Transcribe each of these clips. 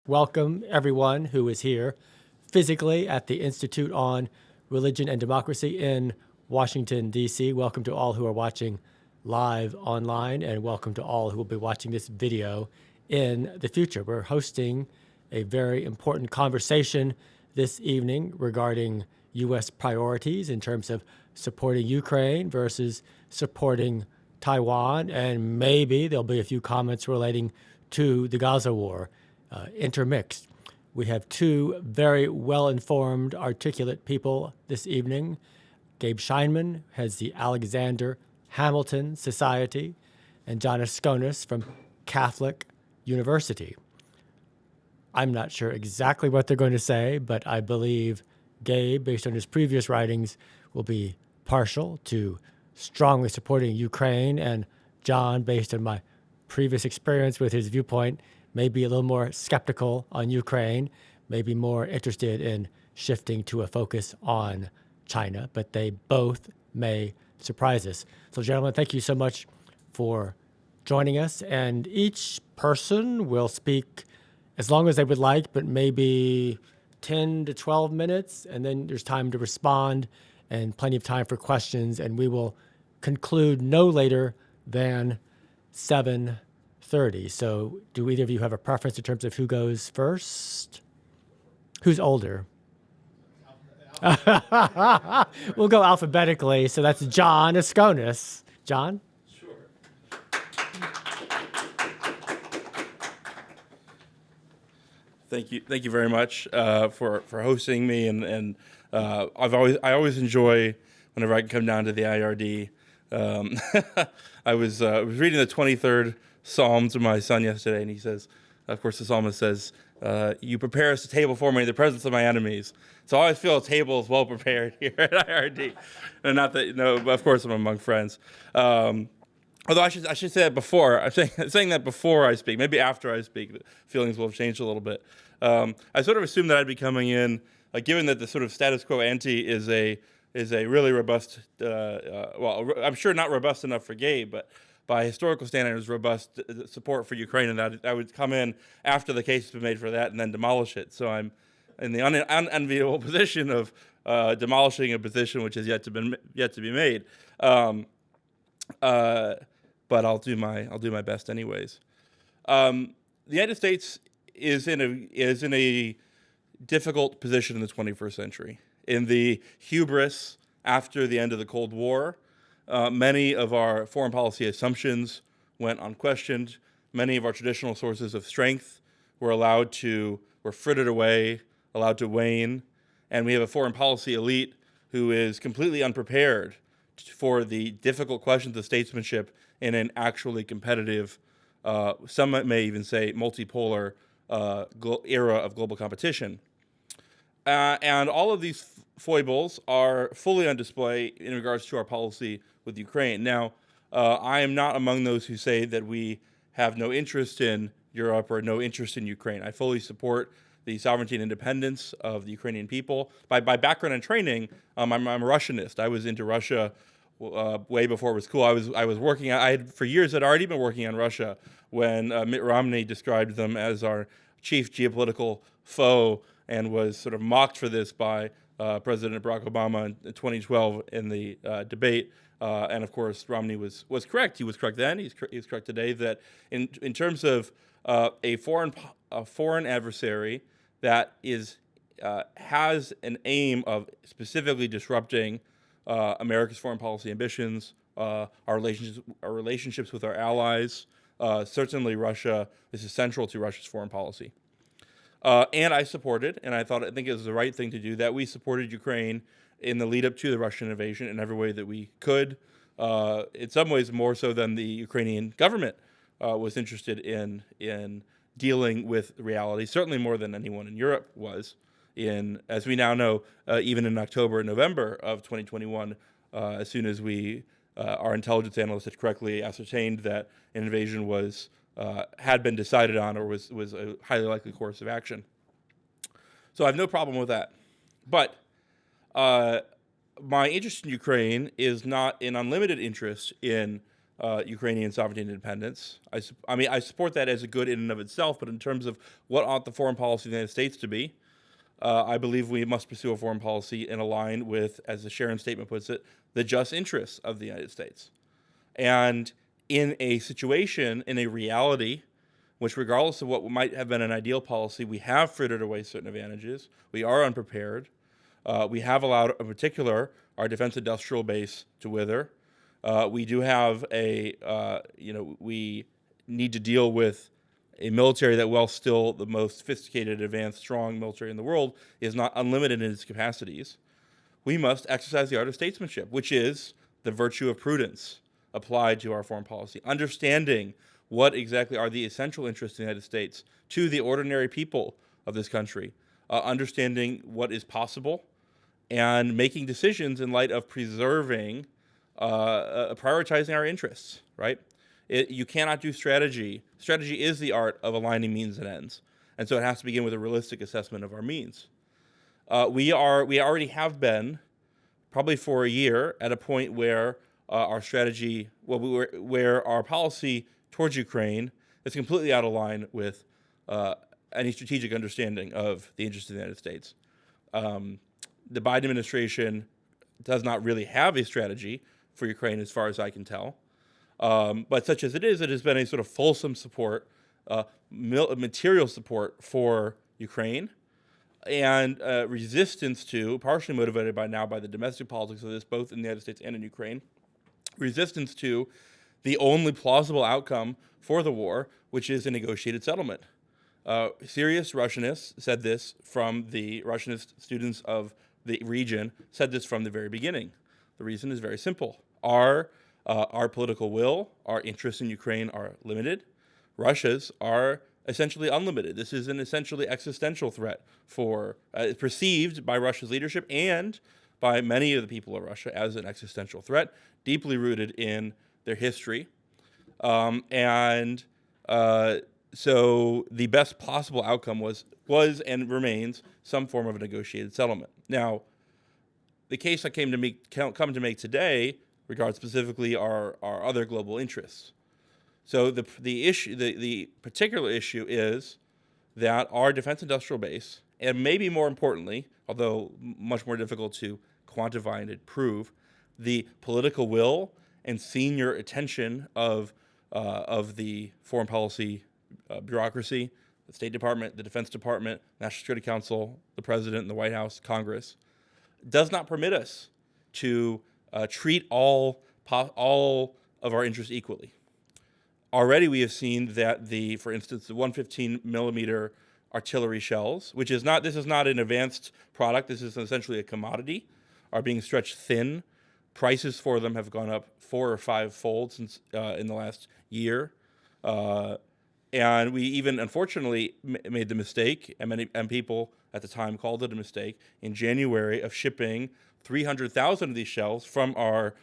welcome everyone who is here physically at the Institute on Religion and Democracy in Washington, D.C. Welcome to all who are watching live online, and welcome to all who will be watching this video in the future. We're hosting a very important conversation this evening regarding U.S. priorities in terms of supporting Ukraine versus supporting Taiwan, and maybe there'll be a few comments relating to the Gaza war, intermixed. We have two very well-informed, articulate people this evening. Gabe Scheinmann heads the Alexander Hamilton Society, and John Askonas from Catholic University. I'm not sure exactly what they're going to say, but I believe Gabe, based on his previous writings, will be partial to strongly supporting Ukraine, and John, based on my previous experience with his viewpoint, may be a little more skeptical on Ukraine, maybe more interested in shifting to a focus on China, but they both may surprise us. So, gentlemen, thank you so much for joining us, and each person will speak as long as they would like, but maybe 10 to 12 minutes, and then there's time to respond and plenty of time for questions, and we will conclude no later than 7:30. So do either of you have a preference in terms of who goes first? Who's older? We'll go alphabetically. So that's John Askonas. John? Thank you very much for hosting me, and I always enjoy whenever I can come down to the IRD. I was reading the 23rd Psalm to my son yesterday, and he says, of course, the psalmist says, "You prepare us a table for me in the presence of my enemies." So I always feel a table is well prepared here at IRD, and not that but of course I'm among friends. Although I should say that before. I'm saying that before I speak. Maybe after I speak, the feelings will have changed a little bit. I sort of assumed that I'd be coming in, given that the sort of status quo ante is a really robust. Well, I'm sure not robust enough for Gabe, but by historical standards, robust support for Ukraine, and that I would come in after the case has been made for that, and then demolish it. So I'm in the unenviable position of demolishing a position which has yet to be made. But I'll do my best anyways. The United States is in a difficult position in the 21st century. In the hubris after the end of the Cold War, many of our foreign policy assumptions went unquestioned. Many of our traditional sources of strength were frittered away, allowed to wane, and we have a foreign policy elite who is completely unprepared for the difficult questions of statesmanship in an actually competitive, some may even say multipolar era of global competition. And all of these foibles are fully on display in regards to our policy with Ukraine. Now, I am not among those who say that we have no interest in Europe or no interest in Ukraine. I fully support the sovereignty and independence of the Ukrainian people. By background and training, I'm a Russianist. I was into Russia way before it was cool. I was working. I had for years had already been working on Russia when Mitt Romney described them as our chief geopolitical foe and was sort of mocked for this by President Barack Obama in 2012 in the debate. And of course, Romney was correct. He was correct then. He's correct today. That in terms of a foreign adversary that has an aim of specifically disrupting America's foreign policy ambitions, our relationships with our allies. Certainly, Russia. This is central to Russia's foreign policy. And I supported, and I think it was the right thing to do, that we supported Ukraine in the lead up to the Russian invasion in every way that we could. In some ways, more so than the Ukrainian government was interested in dealing with reality. Certainly more than anyone in Europe was. As we now know, even in October and November of 2021, as soon as our intelligence analysts had correctly ascertained that an invasion had been decided on or was a highly likely course of action. So I have no problem with that. But my interest in Ukraine is not an unlimited interest in Ukrainian sovereignty and independence. I mean, I support that as a good in and of itself, but in terms of what ought the foreign policy of the United States to be, I believe we must pursue a foreign policy in line with, as the Sharon statement puts it, the just interests of the United States. And in a situation, in a reality, which regardless of what might have been an ideal policy, we have frittered away certain advantages, we are unprepared, we have allowed, in particular, our defense industrial base to wither. We do have we need to deal with a military that, while still the most sophisticated, advanced, strong military in the world, is not unlimited in its capacities. We must exercise the art of statesmanship, which is the virtue of prudence applied to our foreign policy, understanding what exactly are the essential interests of the United States to the ordinary people of this country, understanding what is possible, and making decisions in light of preserving, prioritizing our interests, right? You cannot do strategy. Strategy is the art of aligning means and ends. And so it has to begin with a realistic assessment of our means. We already have been, probably for a year, at a point where our strategy, where our policy towards Ukraine is completely out of line with any strategic understanding of the interests of the United States. The Biden administration does not really have a strategy for Ukraine, as far as I can tell. But such as it is, it has been a sort of fulsome support, material support for Ukraine, and resistance to, partially motivated by the domestic politics of this, both in the United States and in Ukraine, resistance to the only plausible outcome for the war, which is a negotiated settlement. Serious Russianists said this from the Russianist students of the region, said this from the very beginning. The reason is very simple. Our political will, our interests in Ukraine are limited. Russia's are essentially unlimited. This is an essentially existential threat for, perceived by Russia's leadership and by many of the people of Russia as an existential threat, deeply rooted in their history. So the best possible outcome was and remains some form of a negotiated settlement. Now, the case I come to make today regards specifically our other global interests. So the particular issue is that our defense industrial base, and maybe more importantly, although much more difficult to quantify and prove, the political will and senior attention of the foreign policy bureaucracy, the State Department, the Defense Department, National Security Council, the President, the White House, Congress, does not permit us to treat all of our interests equally. Already we have seen that for instance, the 115 millimeter artillery shells, this is not an advanced product, this is essentially a commodity, are being stretched thin. Prices for them have gone up 4 or 5 fold since in the last year. And we even, unfortunately, made the mistake, and people at the time called it a mistake, in January of shipping 300,000 of these shells from our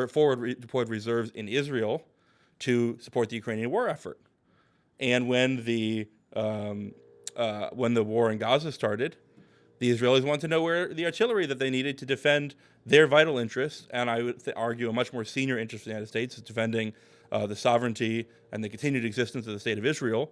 forward deployed reserves in Israel to support the Ukrainian war effort. And when the war in Gaza started, the Israelis wanted to know where the artillery that they needed to defend their vital interests, and I would argue a much more senior interest of the United States is defending the sovereignty and the continued existence of the state of Israel.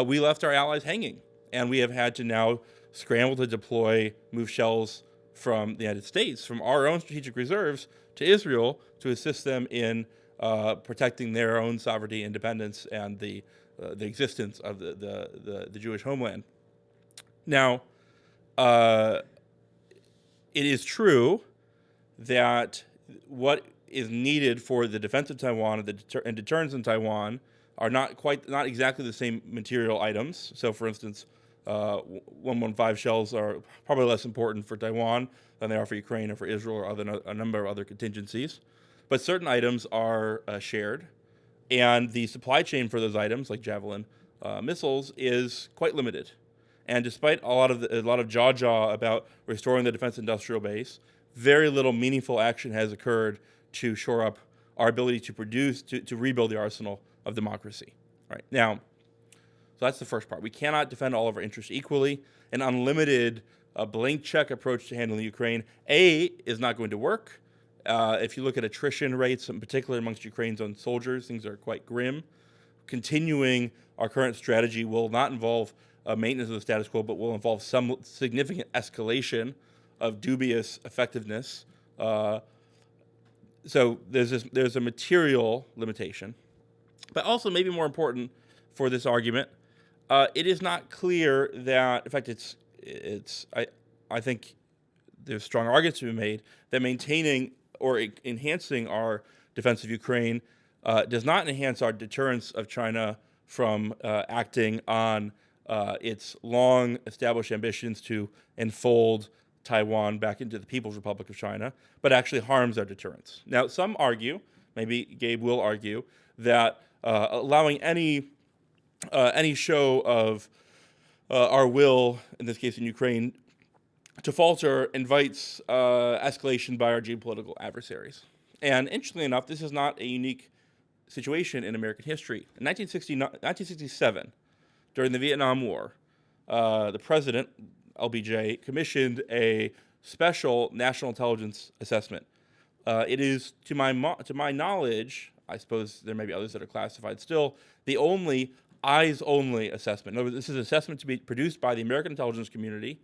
We left our allies hanging, and we have had to now scramble to move shells from the United States, from our own strategic reserves, to Israel to assist them in protecting their own sovereignty, independence, and the existence of the Jewish homeland. Now, it is true that what is needed for the defense of Taiwan and deterrence in Taiwan are not exactly the same material items. So, for instance, 115 shells are probably less important for Taiwan than they are for Ukraine or for Israel or a number of other contingencies. But certain items are shared, and the supply chain for those items, like Javelin missiles, is quite limited. And despite a lot of jaw about restoring the defense industrial base, very little meaningful action has occurred to shore up our ability to produce, to rebuild the arsenal of democracy. Right now, so that's the first part. We cannot defend all of our interests equally. An unlimited, blank check approach to handling Ukraine, is not going to work. If you look at attrition rates, in particular amongst Ukraine's own soldiers, things are quite grim. Continuing our current strategy will not involve maintenance of the status quo, but will involve some significant escalation of dubious effectiveness. So there's a material limitation, but also maybe more important for this argument, it is not clear that, in fact, I think there's strong arguments to be made that maintaining or enhancing our defense of Ukraine does not enhance our deterrence of China from acting on its long established ambitions to enfold Taiwan back into the People's Republic of China, but actually harms our deterrence. Now, some argue, maybe Gabe will argue, that allowing any show of our will, in this case in Ukraine, to falter invites escalation by our geopolitical adversaries. And interestingly enough, this is not a unique situation in American history. In 1967, during the Vietnam War, the president, LBJ, commissioned a special national intelligence assessment. It is, to my knowledge, I suppose there may be others that are classified still, the only eyes-only assessment. In other words, this is an assessment to be produced by the American intelligence community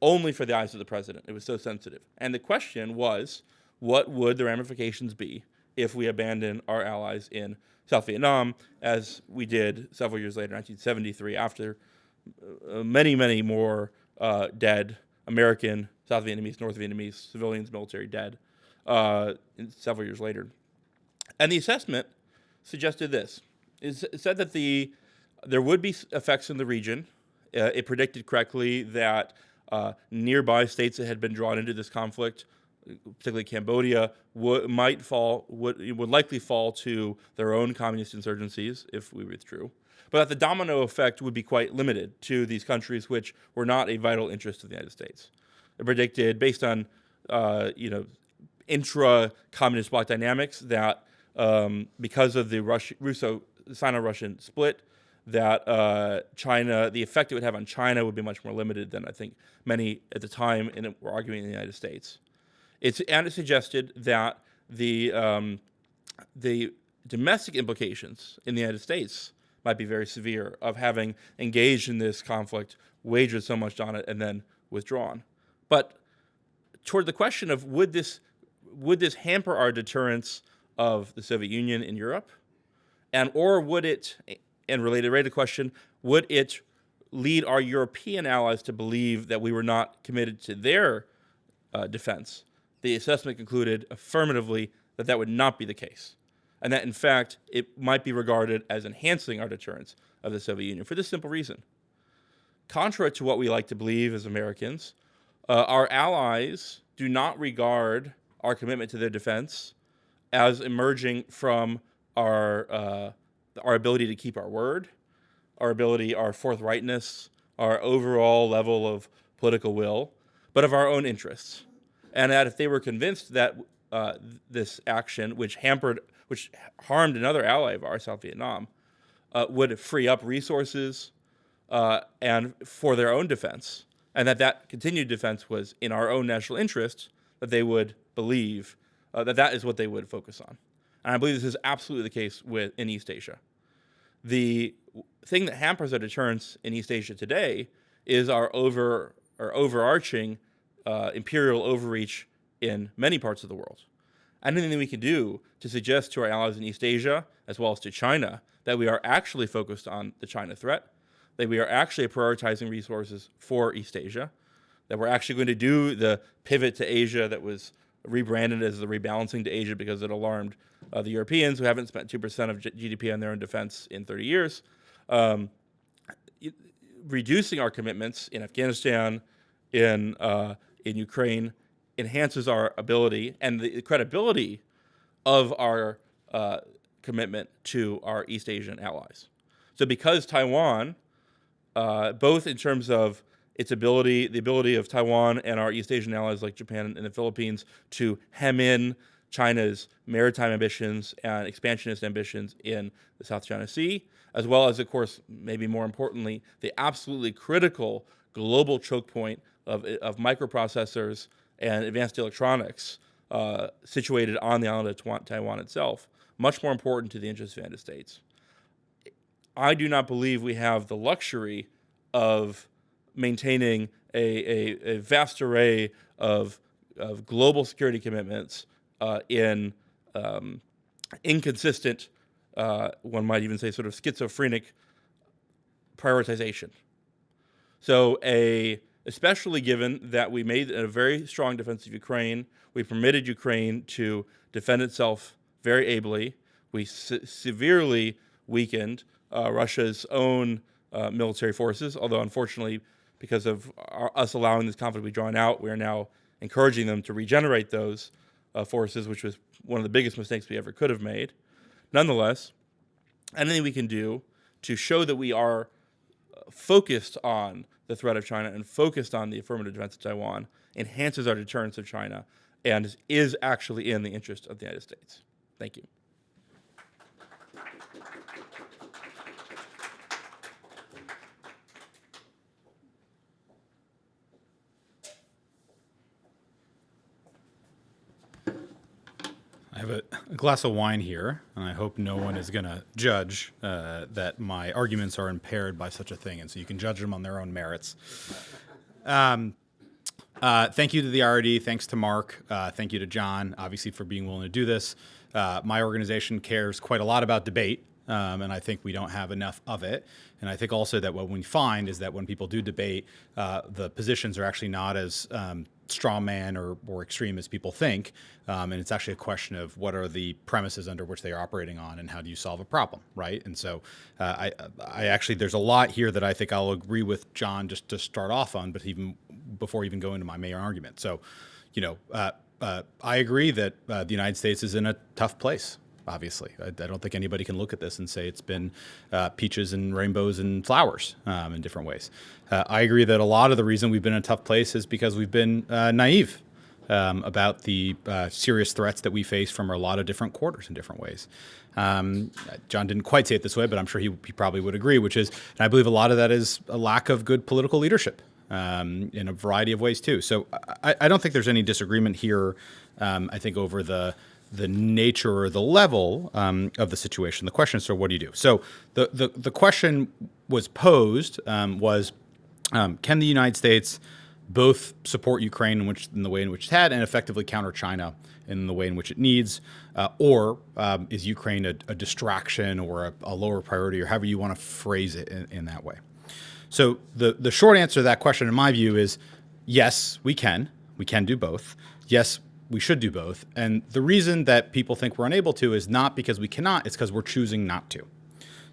only for the eyes of the president. It was so sensitive. And the question was, what would the ramifications be if we abandon our allies in South Vietnam, as we did several years later, 1973, after many, many more dead American, South Vietnamese, North Vietnamese civilians, military dead several years later. And the assessment suggested this. It said that there would be effects in the region. It predicted correctly that nearby states that had been drawn into this conflict, particularly Cambodia, would likely fall to their own communist insurgencies if we withdrew. But that the domino effect would be quite limited to these countries which were not a vital interest of the United States. It predicted, based on intra-communist bloc dynamics, that because of the Sino-Russian split, that China, the effect it would have on China would be much more limited than I think many at the time were arguing in the United States. It suggested that the domestic implications in the United States might be very severe of having engaged in this conflict, wagered so much on it, and then withdrawn. But toward the question of would this hamper our deterrence of the Soviet Union in Europe, or would it, and related question, would it lead our European allies to believe that we were not committed to their defense? The assessment concluded affirmatively that that would not be the case, and that, in fact, it might be regarded as enhancing our deterrence of the Soviet Union for this simple reason. Contrary to what we like to believe as Americans, our allies do not regard our commitment to their defense as emerging from our ability to keep our word, our forthrightness, our overall level of political will, but of our own interests. And that if they were convinced that this action, which harmed another ally of ours, South Vietnam, would free up resources and for their own defense, and that continued defense was in our own national interest, that they would believe that is what they would focus on. And I believe this is absolutely the case in East Asia. The thing that hampers our deterrence in East Asia today is our overarching imperial overreach in many parts of the world. Anything that we can do to suggest to our allies in East Asia, as well as to China, that we are actually focused on the China threat, that we are actually prioritizing resources for East Asia, that we're actually going to do the pivot to Asia that was rebranded as the rebalancing to Asia because it alarmed the Europeans who haven't spent 2% of GDP on their own defense in 30 years, reducing our commitments in Afghanistan, in Ukraine, enhances our ability and the credibility of our commitment to our East Asian allies. So because Taiwan, both in terms of the ability of Taiwan and our East Asian allies like Japan and the Philippines to hem in China's maritime ambitions and expansionist ambitions in the South China Sea, as well as, of course, maybe more importantly, the absolutely critical global choke point of microprocessors and advanced electronics situated on the island of Taiwan itself, much more important to the interests of the United States. I do not believe we have the luxury of maintaining a vast array of global security commitments in inconsistent, one might even say sort of schizophrenic prioritization. So especially given that we made a very strong defense of Ukraine, we permitted Ukraine to defend itself very ably, we severely weakened Russia's own military forces, although unfortunately, because of us allowing this conflict to be drawn out, we are now encouraging them to regenerate those forces, which was one of the biggest mistakes we ever could have made. Nonetheless, anything we can do to show that we are focused on the threat of China and focused on the affirmative defense of Taiwan enhances our deterrence of China and is actually in the interest of the United States. Thank you. I have a glass of wine here, and I hope no one is going to judge that my arguments are impaired by such a thing, and so you can judge them on their own merits. Thank you to the IRD. Thanks to Mark. Thank you to John, obviously, for being willing to do this. My organization cares quite a lot about debate, and I think we don't have enough of it. And I think also that what we find is that when people do debate, the positions are actually not as straw man or extreme as people think. And it's actually a question of what are the premises under which they are operating on and how do you solve a problem, right? And so I actually, there's a lot here that I think I'll agree with John just to start off on, but even before even going into my main argument. So, I agree that the United States is in a tough place. Obviously, I don't think anybody can look at this and say it's been peaches and rainbows and flowers in different ways. I agree that a lot of the reason we've been in a tough place is because we've been naive about the serious threats that we face from a lot of different quarters in different ways. John didn't quite say it this way, but I'm sure he probably would agree, which is, and I believe a lot of that is a lack of good political leadership in a variety of ways too. So I don't think there's any disagreement here, I think, over the nature or the level of the situation. The question is, so what do you do? So the question was posed was, can the United States both support Ukraine in the way in which it had and effectively counter China in the way in which it needs, or is Ukraine a distraction or a lower priority, or however you want to phrase it in that way? So the short answer to that question, in my view, is yes, we can. We can do both. Yes, we should do both. And the reason that people think we're unable to is not because we cannot, it's because we're choosing not to.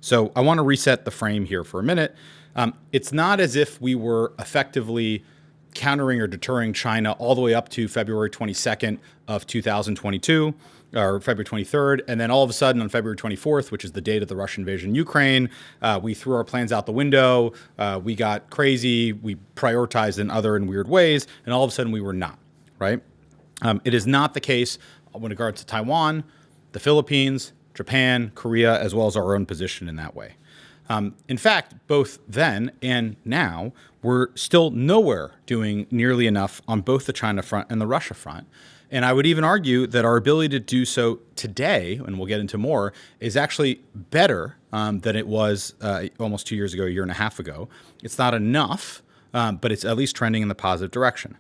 So I want to reset the frame here for a minute. It's not as if we were effectively countering or deterring China all the way up to February 22nd of 2022, or February 23rd, and then all of a sudden on February 24th, which is the date of the Russian invasion of Ukraine, we threw our plans out the window, we got crazy, we prioritized in other and weird ways, and all of a sudden we were not, right? It is not the case with regard to Taiwan, the Philippines, Japan, Korea, as well as our own position in that way. In fact, both then and now, we're still nowhere doing nearly enough on both the China front and the Russia front. And I would even argue that our ability to do so today, and we'll get into more, is actually better than it was almost 2 years ago, a year and a half ago. It's not enough, but it's at least trending in the positive direction.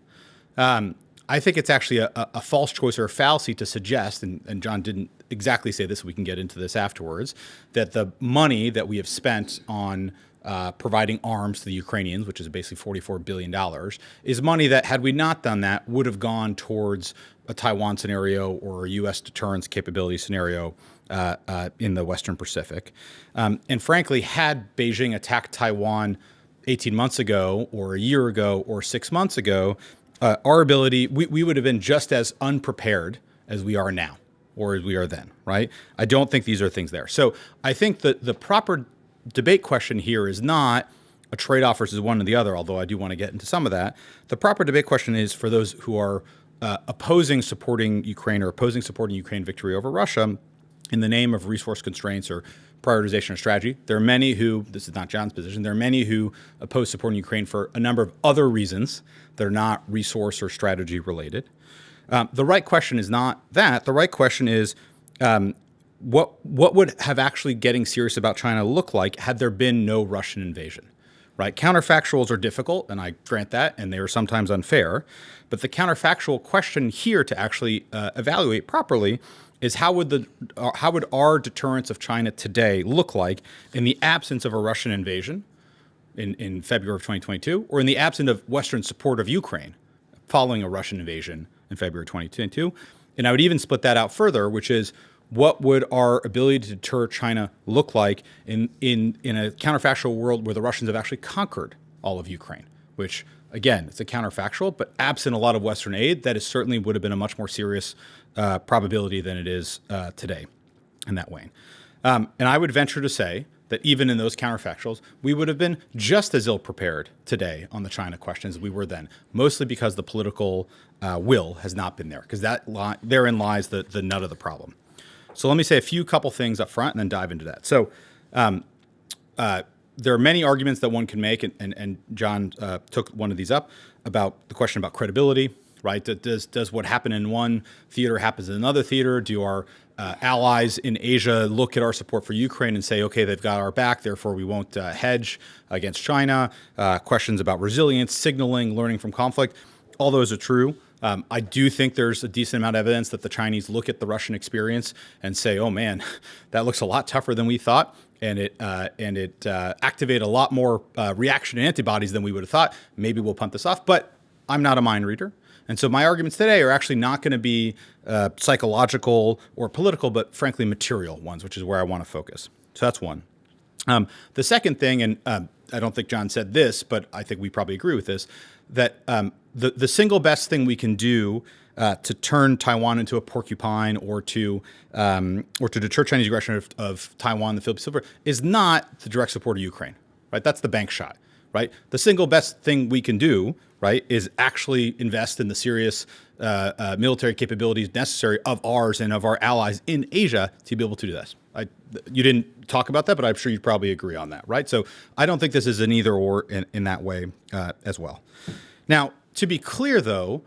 I think it's actually a false choice or a fallacy to suggest, and John didn't exactly say this, we can get into this afterwards, that the money that we have spent on providing arms to the Ukrainians, which is basically $44 billion, is money that, had we not done that, would have gone towards a Taiwan scenario or a U.S. deterrence capability scenario in the Western Pacific. And frankly, had Beijing attacked Taiwan 18 months ago or a year ago or 6 months ago, our ability, we would have been just as unprepared as we are now, or as we are then, right? I don't think these are things there. So I think that the proper debate question here is not a trade-off versus one or the other, although I do want to get into some of that. The proper debate question is for those who are opposing supporting Ukraine or opposing supporting Ukraine victory over Russia in the name of resource constraints or prioritization or strategy. There are many who, this is not John's position, there are many who oppose supporting Ukraine for a number of other reasons that are not resource or strategy related. The right question is not that. The right question is what would have actually getting serious about China look like had there been no Russian invasion, right? Counterfactuals are difficult, and I grant that, and they are sometimes unfair. But the counterfactual question here to actually evaluate properly is how would our deterrence of China today look like in the absence of a Russian invasion in February of 2022, or in the absence of Western support of Ukraine following a Russian invasion in February 2022? And I would even split that out further, which is what would our ability to deter China look like in a counterfactual world where the Russians have actually conquered all of Ukraine, which, again, it's a counterfactual, but absent a lot of Western aid, that is certainly would have been a much more serious probability than it is today in that way. And I would venture to say that even in those counterfactuals, we would have been just as ill prepared today on the China questions as we were then, mostly because the political will has not been there, because therein lies the nut of the problem. So let me say a couple things up front and then dive into that. So there are many arguments that one can make, and John took one of these up about the question about credibility, right? Does what happened in one theater happens in another theater? Do our allies in Asia look at our support for Ukraine and say, okay, they've got our back, therefore we won't hedge against China? Questions about resilience, signaling, learning from conflict, all those are true. I do think there's a decent amount of evidence that the Chinese look at the Russian experience and say, oh man, that looks a lot tougher than we thought. And it activated a lot more reaction and antibodies than we would have thought. Maybe we'll punt this off, but I'm not a mind reader. And so my arguments today are actually not going to be psychological or political, but frankly material ones, which is where I want to focus. So that's one. The second thing, and I don't think John said this, but I think we probably agree with this, that the single best thing we can do to turn Taiwan into a porcupine or to deter Chinese aggression of Taiwan, the Philippines, is not the direct support of Ukraine, right? That's the bank shot, right? The single best thing we can do, right, is actually invest in the serious military capabilities necessary of ours and of our allies in Asia to be able to do this. You didn't talk about that, but I'm sure you'd probably agree on that, right? So I don't think this is an either or in that way as well. Now, to be clear, though,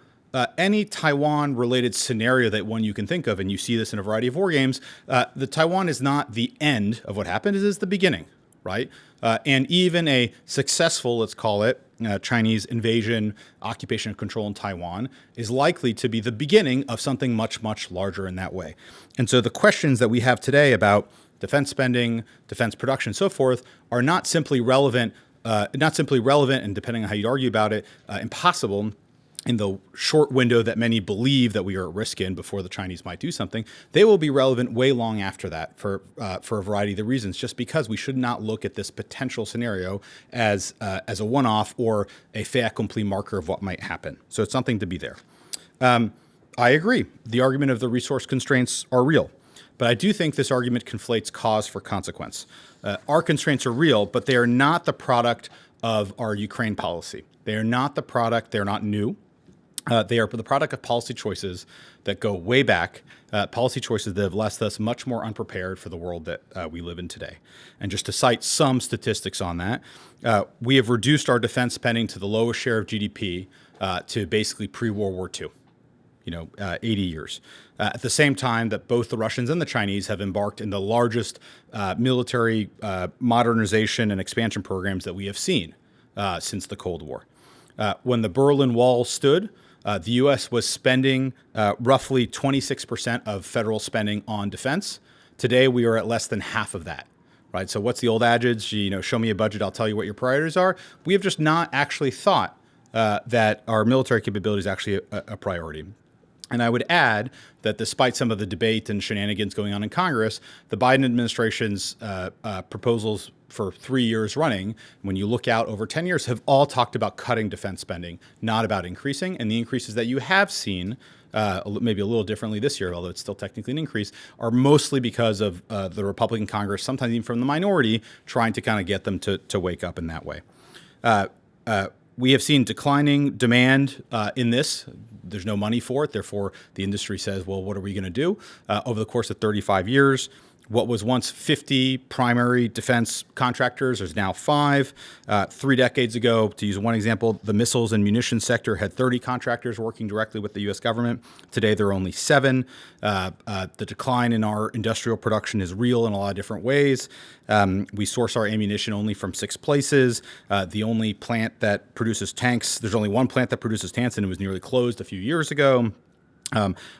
any Taiwan-related scenario that you can think of, and you see this in a variety of war games, the Taiwan is not the end of what happened; it is the beginning, right? And even a successful, let's call it, Chinese invasion, occupation, and control in Taiwan is likely to be the beginning of something much, much larger in that way. And so the questions that we have today about defense spending, defense production, and so forth are not simply relevant, and depending on how you argue about it, impossible in the short window that many believe that we are at risk in before the Chinese might do something. They will be relevant way long after that for a variety of the reasons, just because we should not look at this potential scenario as a one-off or a fait accompli marker of what might happen. So it's something to be there. I agree. The argument of the resource constraints are real, but I do think this argument conflates cause for consequence. Our constraints are real, but they are not the product of our Ukraine policy. They are not the product, they're not new. They are the product of policy choices that go way back, policy choices that have left us much more unprepared for the world that we live in today. And just to cite some statistics on that, we have reduced our defense spending to the lowest share of GDP to basically pre-World War II, 80 years. At the same time that both the Russians and the Chinese have embarked in the largest military modernization and expansion programs that we have seen since the Cold War. When the Berlin Wall stood, the U.S. was spending roughly 26% of federal spending on defense. Today, we are at less than half of that, right? So what's the old adage? Show me a budget, I'll tell you what your priorities are. We have just not actually thought that our military capability is actually a priority. And I would add that despite some of the debate and shenanigans going on in Congress, the Biden administration's proposals for 3 years running, when you look out over 10 years, have all talked about cutting defense spending, not about increasing. And the increases that you have seen, maybe a little differently this year, although it's still technically an increase, are mostly because of the Republican Congress, sometimes even from the minority, trying to kind of get them to wake up in that way. We have seen declining demand in this. There's no money for it. Therefore, the industry says, well, what are we going to do? Over the course of 35 years, What was once 50 primary defense contractors, there's now 5. 3 decades ago, to use one example, the missiles and munitions sector had 30 contractors working directly with the U.S. government. Today, there are only 7. The decline in our industrial production is real in a lot of different ways. We source our ammunition only from 6 places. The only plant that produces tanks, there's only one plant that produces tanks, and it was nearly closed a few years ago.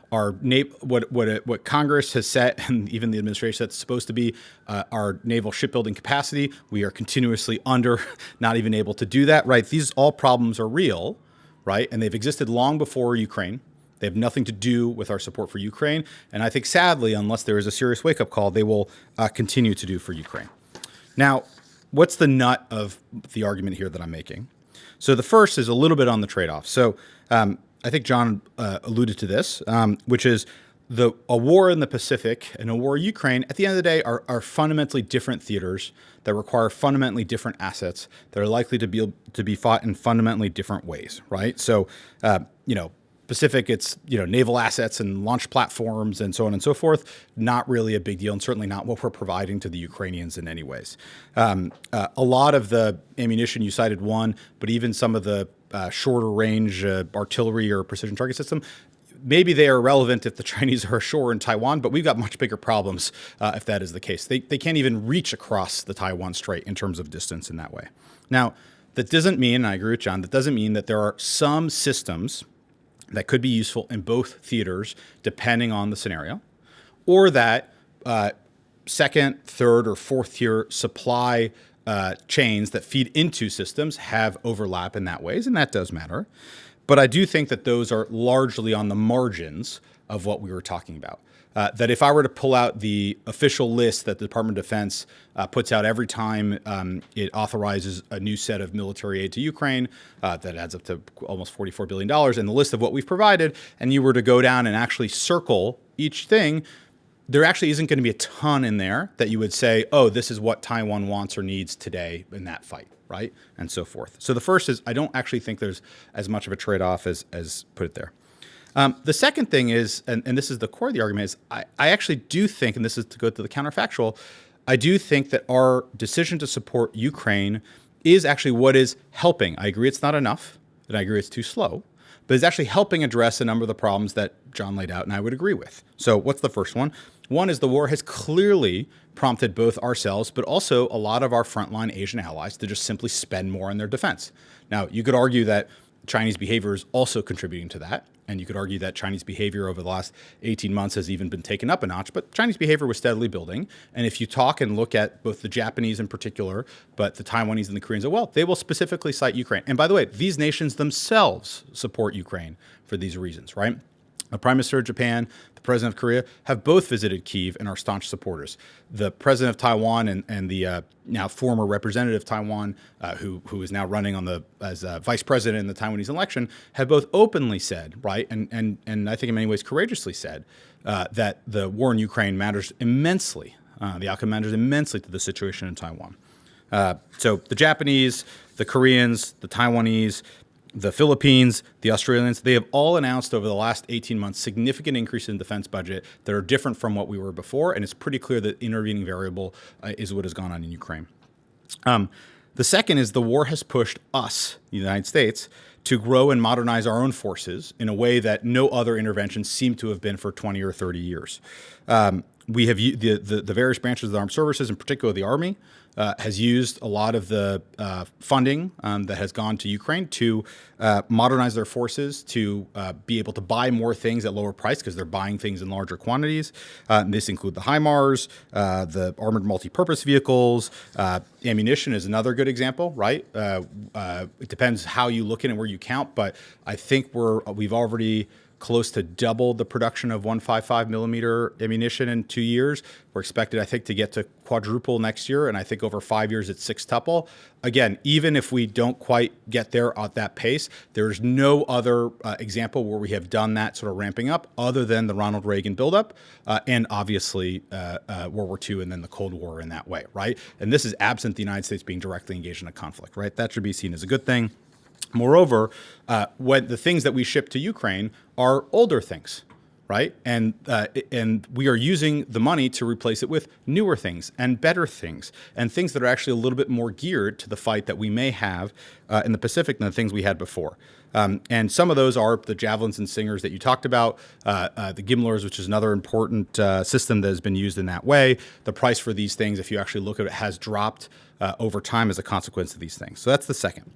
What Congress has set, and even the administration said, it's supposed to be our naval shipbuilding capacity. We are continuously under, not even able to do that, right? These all problems are real, right? And they've existed long before Ukraine. They have nothing to do with our support for Ukraine. And I think, sadly, unless there is a serious wake-up call, they will continue to do for Ukraine. Now, what's the nut of the argument here that I'm making? So the first is a little bit on the trade-off. So I think John alluded to this, which is a war in the Pacific and a war in Ukraine, at the end of the day, are fundamentally different theaters that require fundamentally different assets that are likely to be fought in fundamentally different ways, right? So, Pacific, it's naval assets and launch platforms and so on and so forth. Not really a big deal, and certainly not what we're providing to the Ukrainians in any ways. A lot of the ammunition you cited one, but even some of the shorter range artillery or precision target system, maybe they are relevant if the Chinese are ashore in Taiwan, but we've got much bigger problems if that is the case. They can't even reach across the Taiwan Strait in terms of distance in that way. Now, that doesn't mean, and I agree with John, that doesn't mean that there are some systems that could be useful in both theaters, depending on the scenario, or that second, third, or fourth tier supply chains that feed into systems have overlap in that ways, and that does matter. But I do think that those are largely on the margins of what we were talking about. That if I were to pull out the official list that the Department of Defense puts out every time it authorizes a new set of military aid to Ukraine, that adds up to almost $44 billion, and the list of what we've provided, and you were to go down and actually circle each thing, there actually isn't going to be a ton in there that you would say, oh, this is what Taiwan wants or needs today in that fight, right? And so forth. So the first is, I don't actually think there's as much of a trade-off as put it there. The second thing is, and this is the core of the argument, is I actually do think, and this is to go to the counterfactual, I do think that our decision to support Ukraine is actually what is helping. I agree it's not enough, and I agree it's too slow, but it's actually helping address a number of the problems that John laid out and I would agree with. So what's the first one? One is the war has clearly prompted both ourselves, but also a lot of our frontline Asian allies to just simply spend more on their defense. Now, you could argue that Chinese behavior is also contributing to that. And you could argue that Chinese behavior over the last 18 months has even been taken up a notch, but Chinese behavior was steadily building. And if you talk and look at both the Japanese in particular, but the Taiwanese and the Koreans as well, they will specifically cite Ukraine. And by the way, these nations themselves support Ukraine for these reasons, right? The Prime Minister of Japan, the President of Korea have both visited Kyiv and are staunch supporters. The President of Taiwan and the now former representative of Taiwan, who is now running as Vice President in the Taiwanese election, have both openly said, right, and I think in many ways courageously said, that the war in Ukraine matters immensely. The outcome matters immensely to the situation in Taiwan. So the Japanese, the Koreans, the Taiwanese, the Philippines, the Australians, they have all announced over the last 18 months significant increase in defense budget that are different from what we were before, and it's pretty clear that intervening variable is what has gone on in Ukraine. The second is the war has pushed us, the United States, to grow and modernize our own forces in a way that no other intervention seemed to have been for 20 or 30 years. We have the various branches of the armed services, in particular the Army, has used a lot of the funding that has gone to Ukraine to modernize their forces, to be able to buy more things at lower price because they're buying things in larger quantities. This include the HIMARS, the armored multi-purpose vehicles. Ammunition is another good example, right? It depends how you look at it and where you count, but I think we've already close to double the production of 155 millimeter ammunition in 2 years. We're expected, I think, to get to quadruple next year, and I think over 5 years it's sextuple. Again, even if we don't quite get there at that pace, there's no other example where we have done that sort of ramping up other than the Ronald Reagan buildup and obviously World War II and then the Cold War in that way, right? And this is absent the United States being directly engaged in a conflict, right? That should be seen as a good thing. Moreover, when the things that we ship to Ukraine are older things, right? And we are using the money to replace it with newer things and better things and things that are actually a little bit more geared to the fight that we may have in the Pacific than the things we had before. And some of those are the javelins and singers that you talked about, the Gimlers, which is another important system that has been used in that way. The price for these things, if you actually look at it, has dropped over time as a consequence of these things. So that's the second.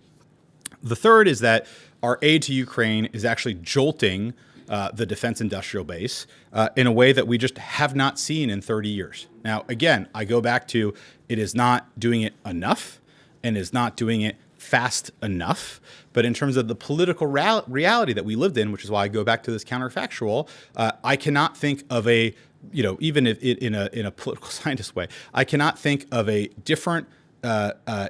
The third is that our aid to Ukraine is actually jolting the defense industrial base in a way that we just have not seen in 30 years. Now, again, I go back to it is not doing it enough and is not doing it fast enough. But in terms of the political reality that we lived in, which is why I go back to this counterfactual, I cannot think of a, even if in a political scientist way, I cannot think of a different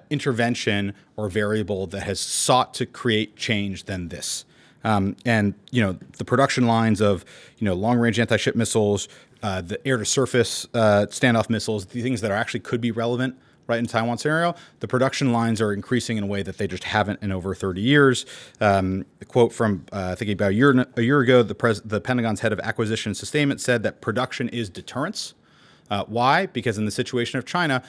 intervention or variable that has sought to create change than this. And the production lines of long-range anti-ship missiles, the air-to-surface standoff missiles, the things that actually could be relevant right in Taiwan scenario, the production lines are increasing in a way that they just haven't in over 30 years. A quote from I think about a year ago, the Pentagon's head of acquisition and sustainment said that production is deterrence. Why? Because in the situation of China,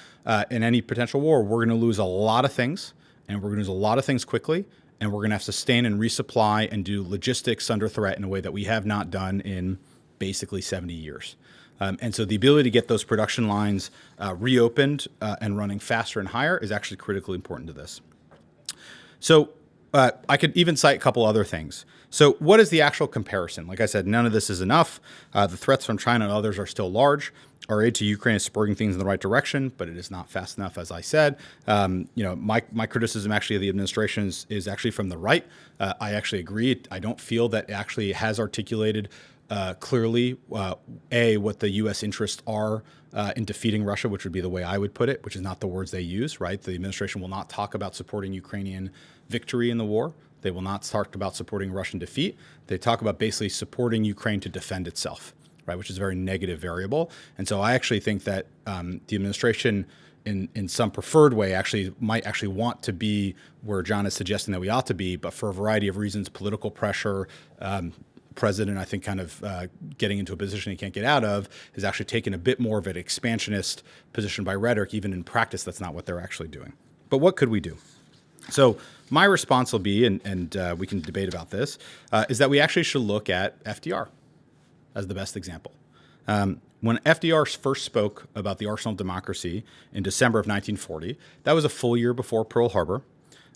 in any potential war, we're going to lose a lot of things, and we're going to lose a lot of things quickly. And we're going to have to sustain and resupply and do logistics under threat in a way that we have not done in basically 70 years. And so the ability to get those production lines reopened and running faster and higher is actually critically important to this. So I could even cite a couple other things. So what is the actual comparison? Like I said, none of this is enough. The threats from China and others are still large. Our aid to Ukraine is spurring things in the right direction, but it is not fast enough, as I said. My criticism actually of the administration is actually from the right. I actually agree. I don't feel that it actually has articulated clearly, what the U.S. interests are in defeating Russia, which would be the way I would put it, which is not the words they use, right? The administration will not talk about supporting Ukrainian victory in the war. They will not talk about supporting Russian defeat. They talk about basically supporting Ukraine to defend itself, right, which is a very negative variable. And so I actually think that the administration in some preferred way might actually want to be where John is suggesting that we ought to be, but for a variety of reasons, political pressure, president, I think, kind of getting into a position he can't get out of, has actually taken a bit more of an expansionist position by rhetoric. Even in practice, that's not what they're actually doing. But what could we do? So my response will be, and we can debate about this, is that we actually should look at FDR as the best example. When FDR first spoke about the arsenal of democracy in December of 1940, that was a full year before Pearl Harbor,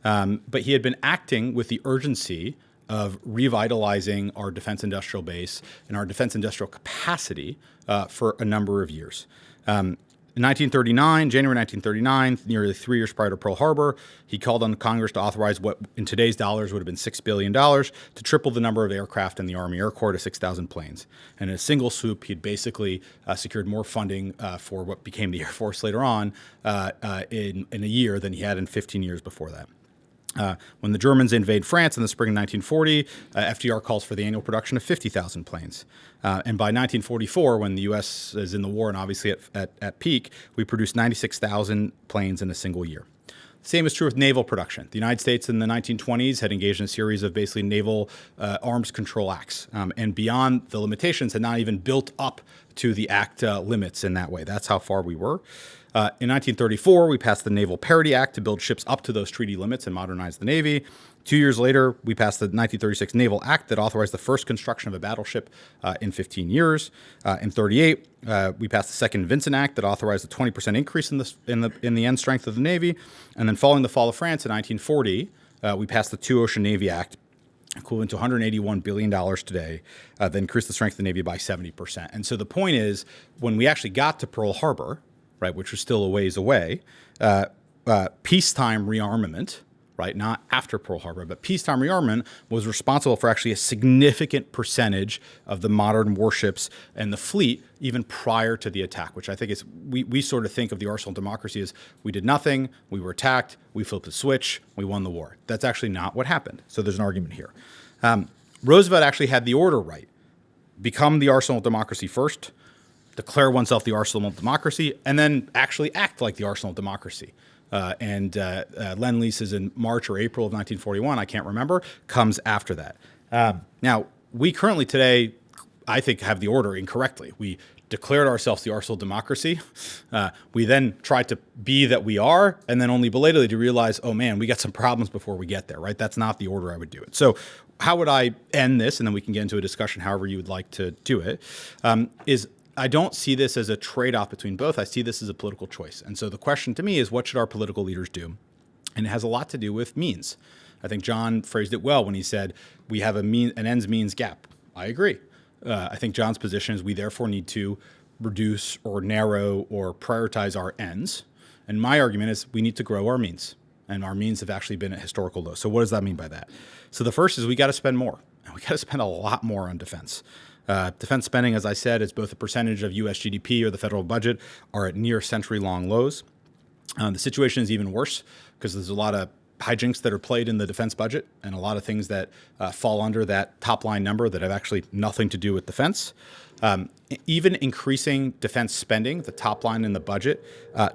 but he had been acting with the urgency of revitalizing our defense industrial base and our defense industrial capacity for a number of years. In January 1939, nearly 3 years prior to Pearl Harbor, he called on Congress to authorize what in today's dollars would have been $6 billion to triple the number of aircraft in the Army Air Corps to 6,000 planes. And in a single swoop, he'd basically secured more funding for what became the Air Force later on in a year than he had in 15 years before that. When the Germans invade France in the spring of 1940, FDR calls for the annual production of 50,000 planes. And by 1944, when the U.S. is in the war and obviously at peak, we produced 96,000 planes in a single year. Same is true with naval production. The United States in the 1920s had engaged in a series of basically naval arms control acts, and beyond the limitations had not even built up to the act limits in that way. That's how far we were. In 1934, we passed the Naval Parity Act to build ships up to those treaty limits and modernize the Navy. 2 years later, we passed the 1936 Naval Act that authorized the first construction of a battleship in 15 years. In 38, we passed the second Vincent Act that authorized a 20% increase in the end strength of the Navy. And then following the fall of France in 1940, we passed the Two Ocean Navy Act, equivalent to $181 billion today, that increased the strength of the Navy by 70%. And so the point is, when we actually got to Pearl Harbor, right, which was still a ways away, peacetime rearmament, right, not after Pearl Harbor, but peacetime rearmament was responsible for actually a significant percentage of the modern warships and the fleet even prior to the attack, which I think is, we sort of think of the arsenal of democracy as we did nothing, we were attacked, we flipped the switch, we won the war. That's actually not what happened. So there's an argument here. Roosevelt actually had the order right. Become the arsenal of democracy first, declare oneself the arsenal of democracy, and then actually act like the arsenal of democracy. Lend-Lease is in March or April of 1941, I can't remember, comes after that. Now, we currently today, I think, have the order incorrectly. We declared ourselves the arsenal democracy. We then tried to be that we are, and then only belatedly to realize, oh man, we got some problems before we get there, right? That's not the order I would do it. So how would I end this? And then we can get into a discussion however you would like to do it. Is I don't see this as a trade-off between both. I see this as a political choice. And so the question to me is, what should our political leaders do? And it has a lot to do with means. I think John phrased it well when he said we have an ends means gap. I agree. I think John's position is we therefore need to reduce or narrow or prioritize our ends. And my argument is we need to grow our means. And our means have actually been at historical lows. So what does that mean by that? So the first is we got to spend more. And we got to spend a lot more on defense. Defense spending, as I said, is both a percentage of U.S. GDP or the federal budget are at near century-long lows. The situation is even worse because there's a lot of hijinks that are played in the defense budget and a lot of things that fall under that top line number that have actually nothing to do with defense. Even increasing defense spending, the top line in the budget,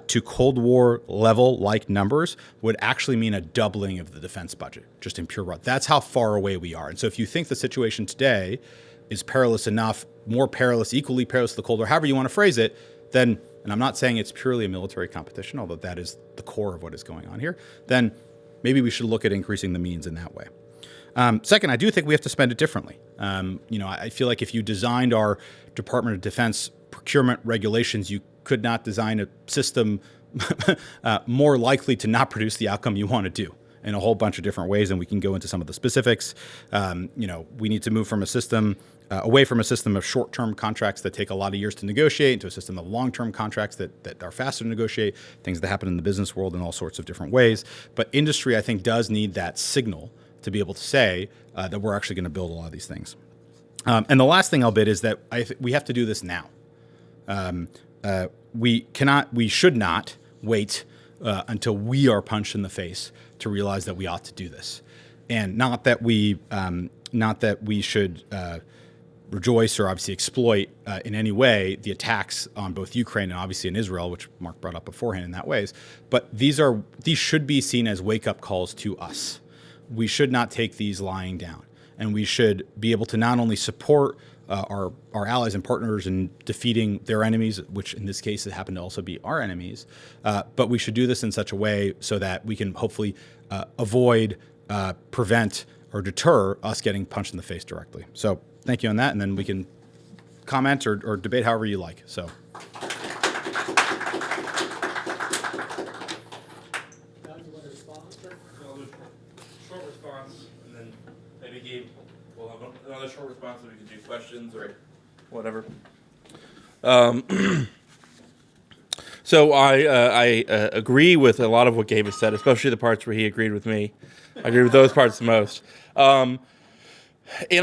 to Cold War level like numbers would actually mean a doubling of the defense budget, just in pure raw. That's how far away we are. And so if you think the situation today is perilous enough, more perilous, equally perilous to the Cold War, however you want to phrase it, then, and I'm not saying it's purely a military competition, although that is the core of what is going on here, then maybe we should look at increasing the means in that way. Second, I do think we have to spend it differently. I feel like if you designed our Department of Defense procurement regulations, you could not design a system more likely to not produce the outcome you want to do in a whole bunch of different ways, and we can go into some of the specifics. We need to move from a system away from a system of short-term contracts that take a lot of years to negotiate into a system of long-term contracts that are faster to negotiate, things that happen in the business world in all sorts of different ways. But industry, I think, does need that signal to be able to say that we're actually going to build a lot of these things. And the last thing I'll bid is that we have to do this now. We should not wait until we are punched in the face to realize that we ought to do this. And not that we should rejoice or obviously exploit in any way the attacks on both Ukraine and obviously in Israel, which Mark brought up beforehand in that ways. But these should be seen as wake-up calls to us. We should not take these lying down. And we should be able to not only support our allies and partners in defeating their enemies, which in this case happen to also be our enemies, but we should do this in such a way so that we can hopefully avoid, prevent, or deter us getting punched in the face directly. So thank you on that, and then we can comment or debate however you like. So. Short response, and then maybe Gabe will have another short response so we can do questions or whatever. So I agree with a lot of what Gabe has said, especially the parts where he agreed with me. I agree with those parts the most. And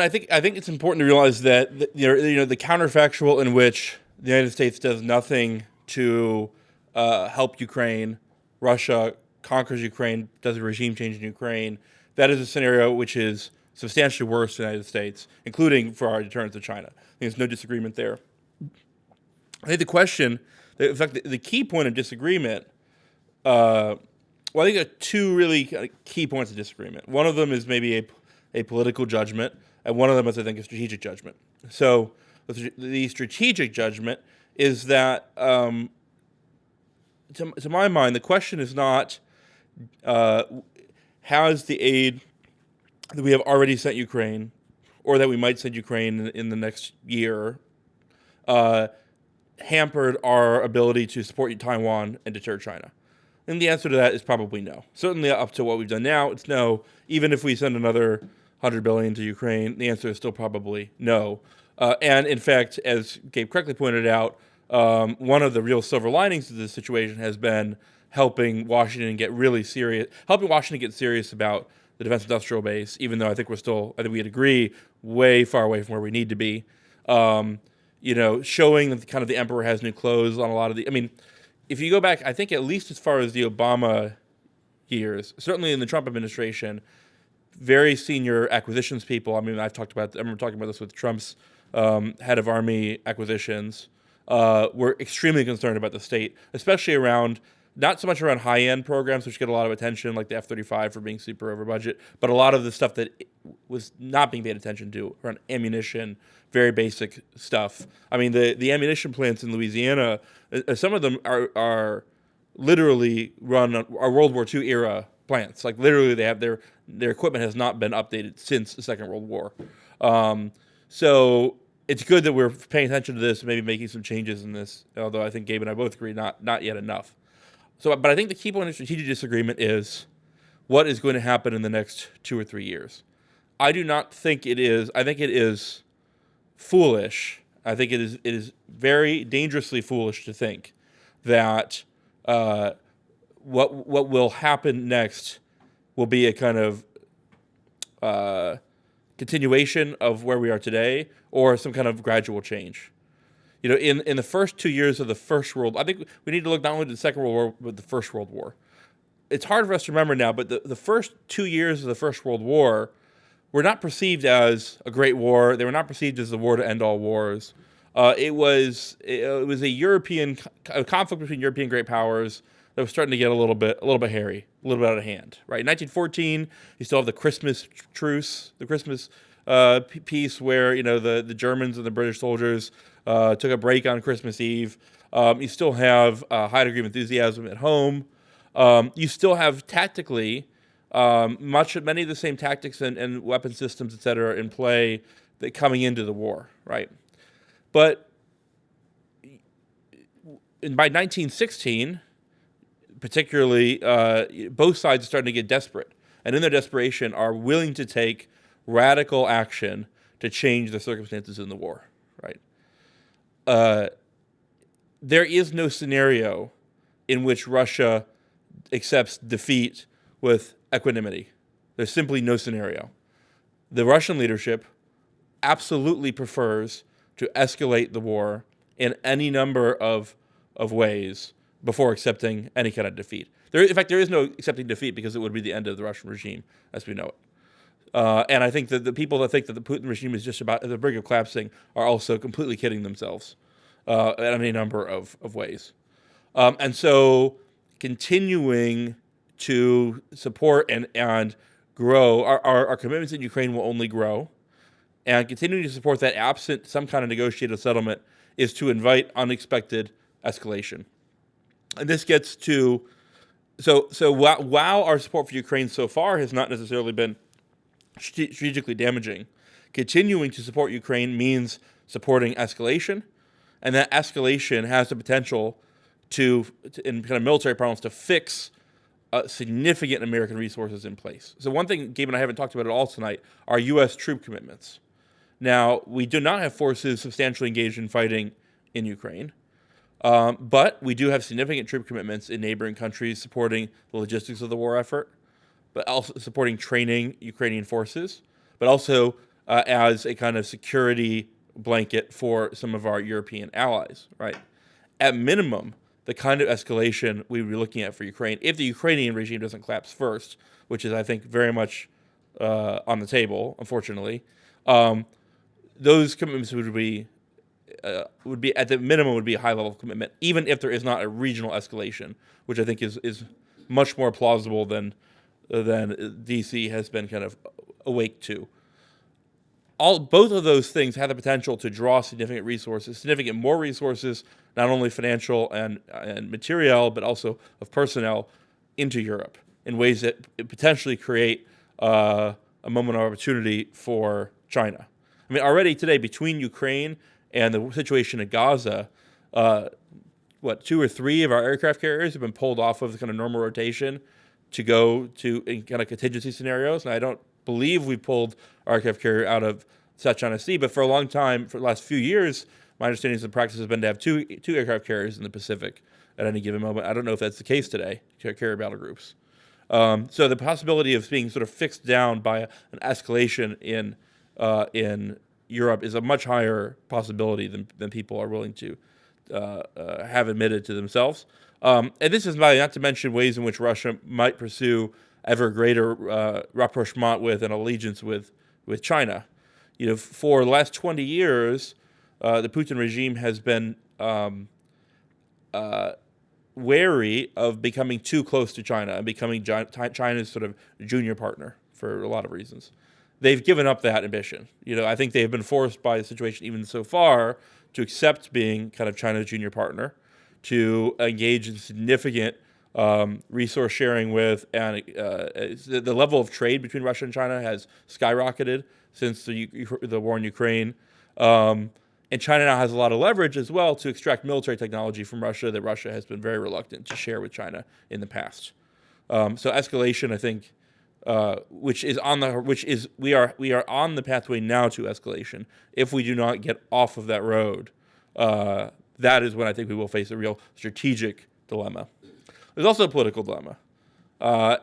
I think it's important to realize that the counterfactual in which the United States does nothing to help Ukraine, Russia conquers Ukraine, does a regime change in Ukraine, that is a scenario which is substantially worse than the United States, including for our deterrence of China. I think there's no disagreement there. I think the question, in fact, the key point of disagreement, I think there are two really key points of disagreement. One of them is maybe a political judgment, and one of them is, I think, a strategic judgment. So the strategic judgment is that, to my mind, the question is not has the aid that we have already sent Ukraine, or that we might send Ukraine in the next year, hampered our ability to support Taiwan and deter China? And the answer to that is probably no. Certainly up to what we've done now, it's no. Even if we send another $100 billion to Ukraine, the answer is still probably no. And in fact, as Gabe correctly pointed out, one of the real silver linings of this situation has been helping Washington get serious about the defense industrial base, even though I think we'd agree, way far away from where we need to be. Showing that kind of the emperor has new clothes on a lot of if you go back, I think at least as far as the Obama years, certainly in the Trump administration, very senior acquisitions people. I remember talking about this with Trump's head of Army acquisitions. Were extremely concerned about the state, especially around not so much around high-end programs, which get a lot of attention, like the F-35 for being super over budget, but a lot of the stuff that was not being paid attention to around ammunition, very basic stuff. I mean, the ammunition plants in Louisiana, some of them are literally are World War II era plants. Like literally, they have their equipment has not been updated since the Second World War. So it's good that we're paying attention to this, and maybe making some changes in this. Although I think Gabe and I both agree not yet enough. So, but I think the key point of strategic disagreement is what is going to happen in the next 2 or 3 years. I do not think it is. I think it is foolish. I think it is very dangerously foolish to think that what will happen next will be a kind of continuation of where we are today, or some kind of gradual change. You know, in the first 2 years of the First World, I think we need to look not only at the Second World War, but the First World War. It's hard for us to remember now, but the first 2 years of the First World War were not perceived as a great war. They were not perceived as the war to end all wars. It was a conflict between European great powers that was starting to get a little bit hairy, a little bit out of hand. Right, in 1914, you still have the Christmas truce, the Christmas peace, where the Germans and the British soldiers took a break on Christmas Eve. You still have a high degree of enthusiasm at home. You still have tactically many of the same tactics and weapon systems, et cetera, in play that coming into the war, right? But by 1916, particularly, both sides are starting to get desperate, and in their desperation are willing to take radical action to change the circumstances in the war, right? There is no scenario in which Russia accepts defeat with equanimity. There's simply no scenario. The Russian leadership absolutely prefers to escalate the war in any number of ways before accepting any kind of defeat. In fact, there is no accepting defeat, because it would be the end of the Russian regime as we know it. And I think that the people that think that the Putin regime is just about the brink of collapsing are also completely kidding themselves in any number of ways. And so continuing to support and grow, our commitments in Ukraine will only grow. And continuing to support that absent some kind of negotiated settlement is to invite unexpected escalation. And this gets to, so while our support for Ukraine so far has not necessarily been strategically damaging, continuing to support Ukraine means supporting escalation, and that escalation has the potential to in kind of military parlance, to fix significant American resources in place. So one thing Gabe and I haven't talked about at all tonight are U.S. troop commitments. Now, we do not have forces substantially engaged in fighting in Ukraine, but we do have significant troop commitments in neighboring countries supporting the logistics of the war effort, but also supporting training Ukrainian forces, but also as a kind of security blanket for some of our European allies, right? At minimum, the kind of escalation we would be looking at for Ukraine, if the Ukrainian regime doesn't collapse first, which is, I think, very much on the table, unfortunately, those commitments would be at the minimum would be a high level of commitment, even if there is not a regional escalation, which I think is much more plausible than DC has been kind of awake to. Both of those things have the potential to draw significant more resources, not only financial and material, but also of personnel, into Europe in ways that potentially create a moment of opportunity for China. I mean, already today, between Ukraine and the situation in Gaza, 2 or 3 of our aircraft carriers have been pulled off of the kind of normal rotation to go to in kind of contingency scenarios. And I don't believe we pulled our aircraft carrier out of South China Sea, but for a long time, for the last few years, my understanding is the practice has been to have two aircraft carriers in the Pacific at any given moment. I don't know if that's the case today, carrier battle groups. So the possibility of being sort of fixed down by an escalation in Europe is a much higher possibility than people are willing to have admitted to themselves. And this is not to mention ways in which Russia might pursue ever greater rapprochement with and allegiance with China. You know, for the last 20 years, the Putin regime has been wary of becoming too close to China and becoming China's sort of junior partner for a lot of reasons. They've given up that ambition. I think they've been forced by the situation even so far to accept being kind of China's junior partner, to engage in significant resource sharing with, and the level of trade between Russia and China has skyrocketed since the war in Ukraine. And China now has a lot of leverage as well to extract military technology from Russia that Russia has been very reluctant to share with China in the past. So escalation, I think, we are on the pathway now to escalation. If we do not get off of that road, that is when I think we will face a real strategic dilemma. There's also a political dilemma,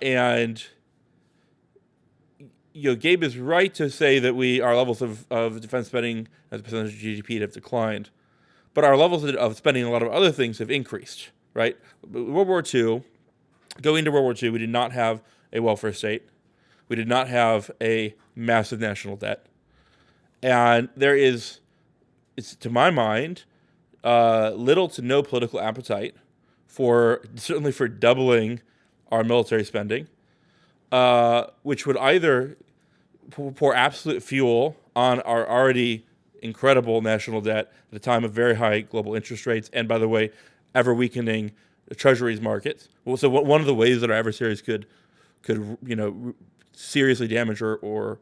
and Gabe is right to say that our levels of defense spending as a percentage of GDP have declined, but our levels of spending a lot of other things have increased. Right? Going into World War II, we did not have a welfare state. We did not have a massive national debt, and there is, to my mind, little to no political appetite certainly for doubling our military spending, which would either pour absolute fuel on our already incredible national debt at a time of very high global interest rates, and by the way, ever weakening treasuries markets. Well, so one of the ways that our adversaries could seriously damage or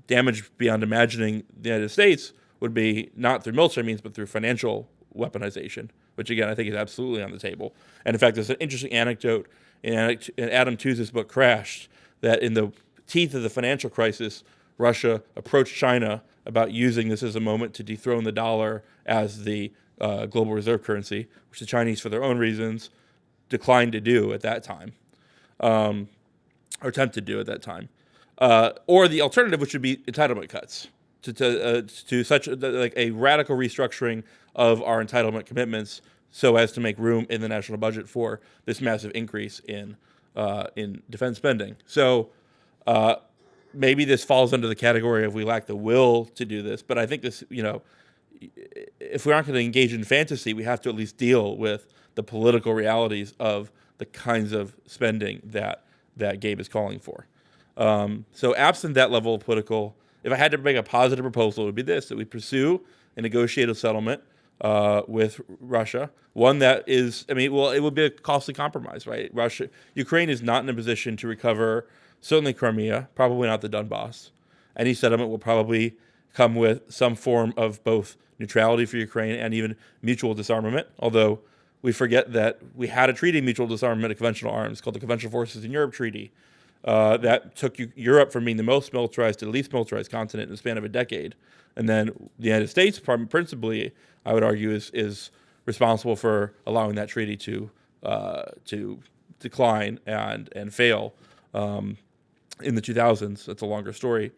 damage beyond imagining the United States would be not through military means, but through financial weaponization, which again I think is absolutely on the table. And in fact, there's an interesting anecdote in Adam Tooze's book Crashed, that in the teeth of the financial crisis, Russia approached China about using this as a moment to dethrone the dollar as the global reserve currency, which the Chinese, for their own reasons, declined to do at that time, or attempted to do at that time. Or the alternative, which would be entitlement cuts, to such like a radical restructuring of our entitlement commitments, so as to make room in the national budget for this massive increase in defense spending. So maybe this falls under the category of we lack the will to do this, but I think this, if we aren't going to engage in fantasy, we have to at least deal with the political realities of the kinds of spending that Gabe is calling for. So absent that level of political, if I had to make a positive proposal, it would be this: that we pursue a negotiated settlement with Russia. One that is, it would be a costly compromise, right? Ukraine is not in a position to recover, certainly Crimea, probably not the Donbass. Any settlement will probably come with some form of both neutrality for Ukraine and even mutual disarmament, although we forget that we had a treaty of mutual disarmament of conventional arms called the Conventional Forces in Europe Treaty that took Europe from being the most militarized to the least militarized continent in the span of a decade. And then the United States, principally, I would argue, is responsible for allowing that treaty to decline and fail in the 2000s. That's a longer story.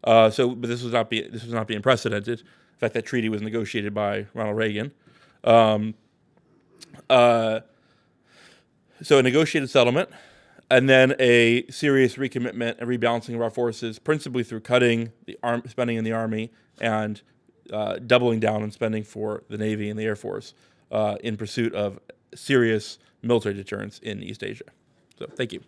But this was not being unprecedented. In fact, that treaty was negotiated by Ronald Reagan. So a negotiated settlement, and then a serious recommitment and rebalancing of our forces, principally through cutting the spending in the Army and doubling down on spending for the Navy and the Air Force in pursuit of serious military deterrence in East Asia. So thank you.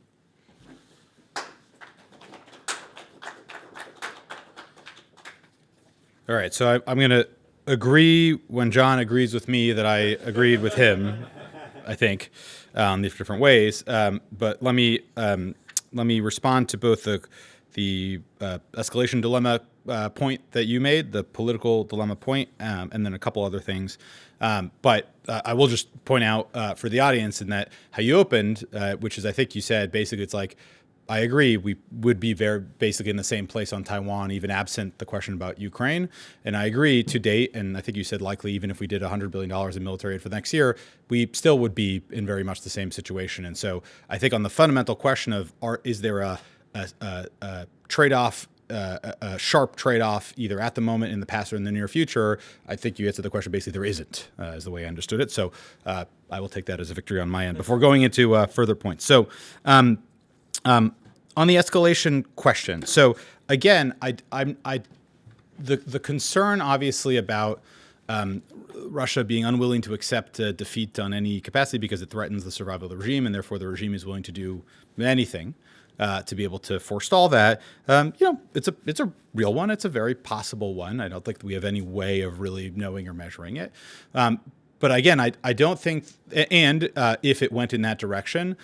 All right, so I'm going to agree when John agrees with me that I agreed with him, I think, these different ways. But let me respond to both the escalation dilemma point that you made, the political dilemma point, and then a couple other things. But I will just point out for the audience in that how you opened, which is I think you said basically it's like, I agree, we would be very basically in the same place on Taiwan, even absent the question about Ukraine. And I agree to date, and I think you said likely even if we did $100 billion in military aid for the next year, we still would be in very much the same situation. And so I think on the fundamental question of is there a trade-off, a sharp trade-off either at the moment, in the past, or in the near future, I think you answered the question basically there isn't, is the way I understood it. So I will take that as a victory on my end before going into further points. So on the escalation question, so again, the concern obviously about Russia being unwilling to accept defeat on any capacity because it threatens the survival of the regime, and therefore the regime is willing to do anything to be able to forestall that. It's a real one. It's a very possible one. I don't think we have any way of really knowing or measuring it. But again, I don't think, and if it went in that direction,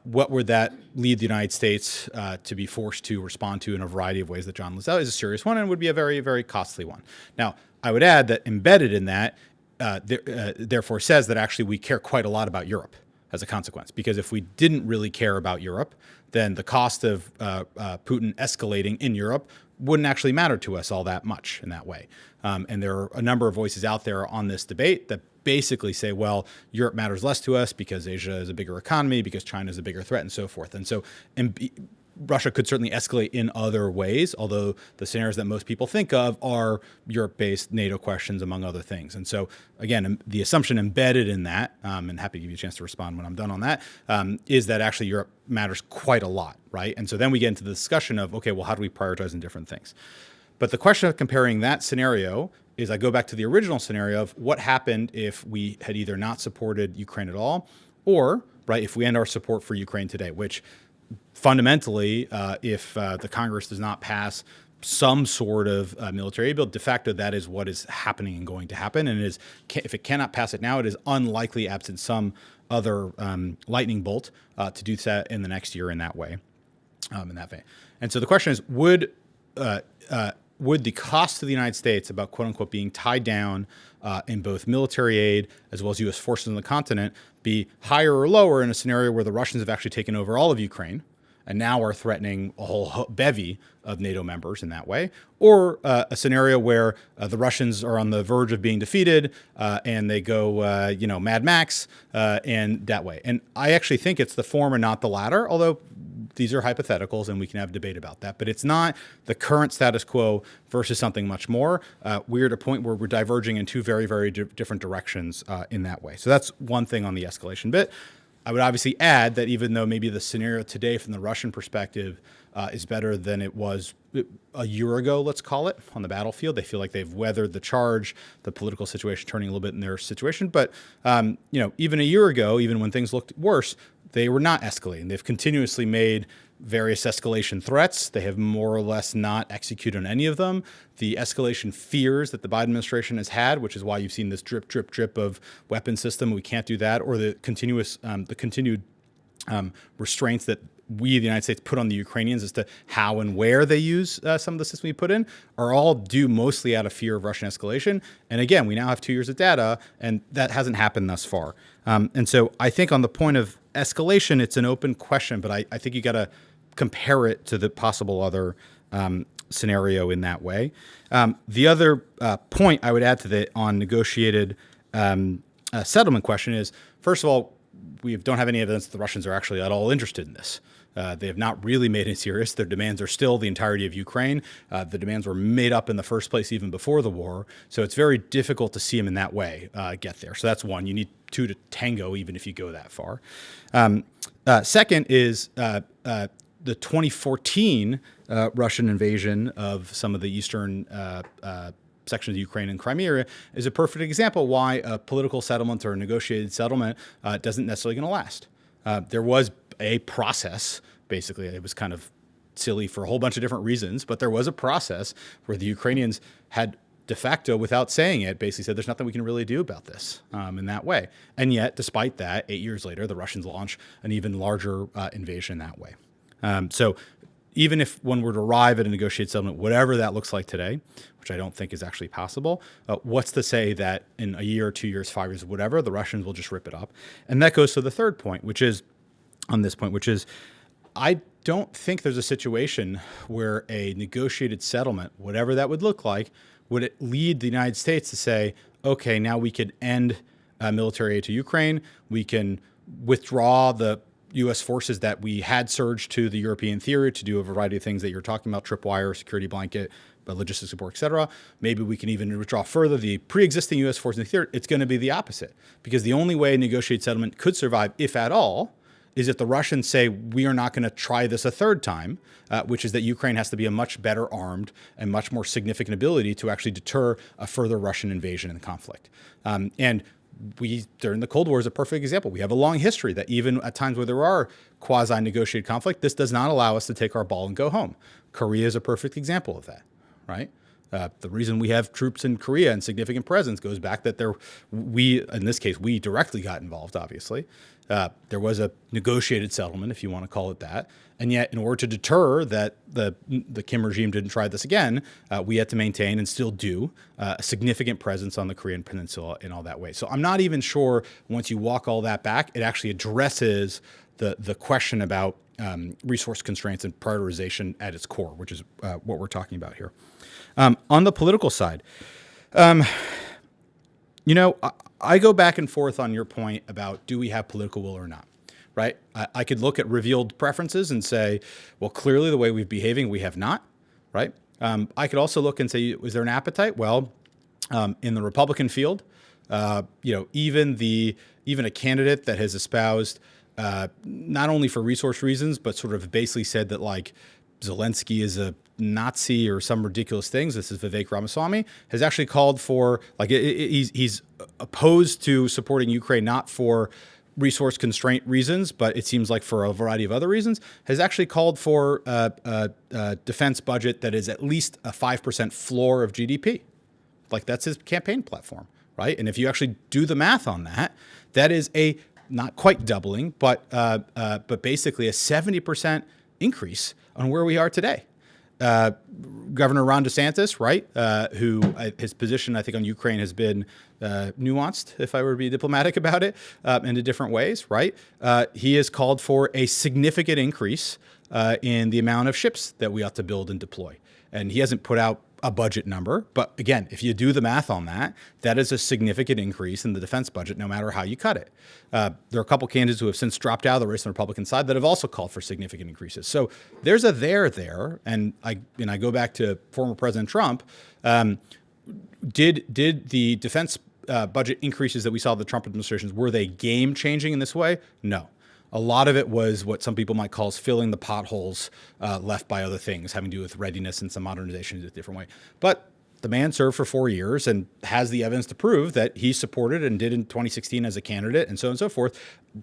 what would that lead the United States to be forced to respond to in a variety of ways that John lays out is a serious one and would be a very, very costly one. Now, I would add that embedded in that, therefore says that actually we care quite a lot about Europe as a consequence, because if we didn't really care about Europe, then the cost of Putin escalating in Europe wouldn't actually matter to us all that much in that way. And there are a number of voices out there on this debate that basically say, well, Europe matters less to us because Asia is a bigger economy, because China is a bigger threat, and so forth. And so Russia could certainly escalate in other ways, although the scenarios that most people think of are Europe-based NATO questions, among other things. And so, again, the assumption embedded in that, and happy to give you a chance to respond when I'm done on that, is that actually Europe matters quite a lot, right? And so then we get into the discussion of, okay, well, how do we prioritize in different things? But the question of comparing that scenario is I go back to the original scenario of what happened if we had either not supported Ukraine at all, or, right, if we end our support for Ukraine today, which fundamentally, if the Congress does not pass some sort of military aid bill, de facto, that is what is happening and going to happen. And if it cannot pass it now, it is unlikely, absent some other lightning bolt, to do that in the next year in that way. And so the question is, would the cost to the United States about quote unquote being tied down in both military aid as well as U.S. forces on the continent be higher or lower in a scenario where the Russians have actually taken over all of Ukraine and now are threatening a whole bevy of NATO members in that way, or a scenario where the Russians are on the verge of being defeated and they go, Mad Max, and that way. And I actually think it's the former, not the latter, although these are hypotheticals and we can have debate about that. But it's not the current status quo versus something much more. We're at a point where we're diverging in two very, very different directions in that way. So that's one thing on the escalation bit. I would obviously add that even though maybe the scenario today from the Russian perspective is better than it was a year ago, let's call it, on the battlefield, they feel like they've weathered the charge, the political situation turning a little bit in their situation. But, even a year ago, even when things looked worse, they were not escalating. They've continuously made various escalation threats. They have more or less not executed on any of them. The escalation fears that the Biden administration has had, which is why you've seen this drip, drip, drip of weapon system. We can't do that, or the continued restraints that we, the United States, put on the Ukrainians as to how and where they use some of the systems we put in, are all due mostly out of fear of Russian escalation. And again, we now have 2 years of data, and that hasn't happened thus far. And so I think on the point of escalation, it's an open question, but I think you got to compare it to the possible other scenario in that way. The other point I would add to the on negotiated settlement question is, first of all, we don't have any evidence that the Russians are actually at all interested in this. They have not really made it serious. Their demands are still the entirety of Ukraine. The demands were made up in the first place even before the war. So it's very difficult to see them in that way get there. So that's one. You need two to tango even if you go that far. Second is the 2014 Russian invasion of some of the eastern sections of Ukraine and Crimea is a perfect example why a political settlement or a negotiated settlement doesn't necessarily going to last. There was a process, basically. It was kind of silly for a whole bunch of different reasons, but there was a process where the Ukrainians had de facto, without saying it, basically said there's nothing we can really do about this in that way. And yet, despite that, 8 years later, the Russians launch an even larger invasion that way. So even if one were to arrive at a negotiated settlement, whatever that looks like today, which I don't think is actually possible, what's to say that in a year, 2 years, 5 years, whatever, the Russians will just rip it up? And that goes to the third point, which is, on this point, which is, I don't think there's a situation where a negotiated settlement, whatever that would look like, would it lead the United States to say, okay, now we could end military aid to Ukraine, we can withdraw the U.S. forces that we had surged to the European theater to do a variety of things that you're talking about, tripwire, security blanket, logistics support, et cetera. Maybe we can even withdraw further the pre-existing U.S. forces in the theater. It's going to be the opposite, because the only way a negotiated settlement could survive, if at all, is if the Russians say, we are not going to try this a third time, which is that Ukraine has to be a much better armed and much more significant ability to actually deter a further Russian invasion in the conflict. And we, during the Cold War, is a perfect example. We have a long history that even at times where there are quasi-negotiated conflict, this does not allow us to take our ball and go home. Korea is a perfect example of that, right? The reason we have troops in Korea and significant presence goes back that in this case, we directly got involved, obviously. There was a negotiated settlement, if you want to call it that. And yet, in order to deter that the Kim regime didn't try this again, we had to maintain and still do a significant presence on the Korean Peninsula in all that way. So I'm not even sure once you walk all that back, it actually addresses the question about resource constraints and prioritization at its core, which is what we're talking about here. On the political side, I go back and forth on your point about do we have political will or not, right? I could look at revealed preferences and say, well, clearly the way we're behaving, we have not, right? I could also look and say, is there an appetite? Well, in the Republican field, even a candidate that has espoused not only for resource reasons, but sort of basically said that like Zelensky is a Nazi or some ridiculous things. This is Vivek Ramaswamy, has actually called for he's opposed to supporting Ukraine not for resource constraint reasons, but it seems like for a variety of other reasons, has actually called for a defense budget that is at least a 5% floor of GDP. Like that's his campaign platform, right? And if you actually do the math on that, that is a not quite doubling, but basically a 70% increase on where we are today. Governor Ron DeSantis, right, who his position, I think, on Ukraine has been nuanced, if I were to be diplomatic about it, into different ways, right? He has called for a significant increase in the amount of ships that we ought to build and deploy. And he hasn't put out a budget number. But again, if you do the math on that, that is a significant increase in the defense budget, no matter how you cut it. There are a couple candidates who have since dropped out of the race on the Republican side that have also called for significant increases. So there's a there. And I go back to former President Trump. Did the defense budget increases that we saw the Trump administrations, were they game changing in this way? No. A lot of it was what some people might call filling the potholes left by other things, having to do with readiness and some modernization in a different way. But the man served for 4 years and has the evidence to prove that he supported and did in 2016 as a candidate and so on and so forth,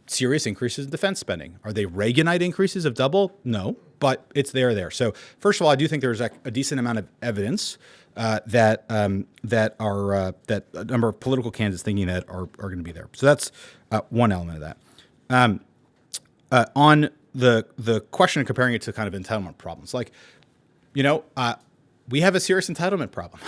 serious increases in defense spending. Are they Reaganite increases of double? No, but it's there. So first of all, I do think there's a decent amount of evidence that a number of political candidates thinking that are going to be there. So that's one element of that. On the question of comparing it to kind of entitlement problems, we have a serious entitlement problem.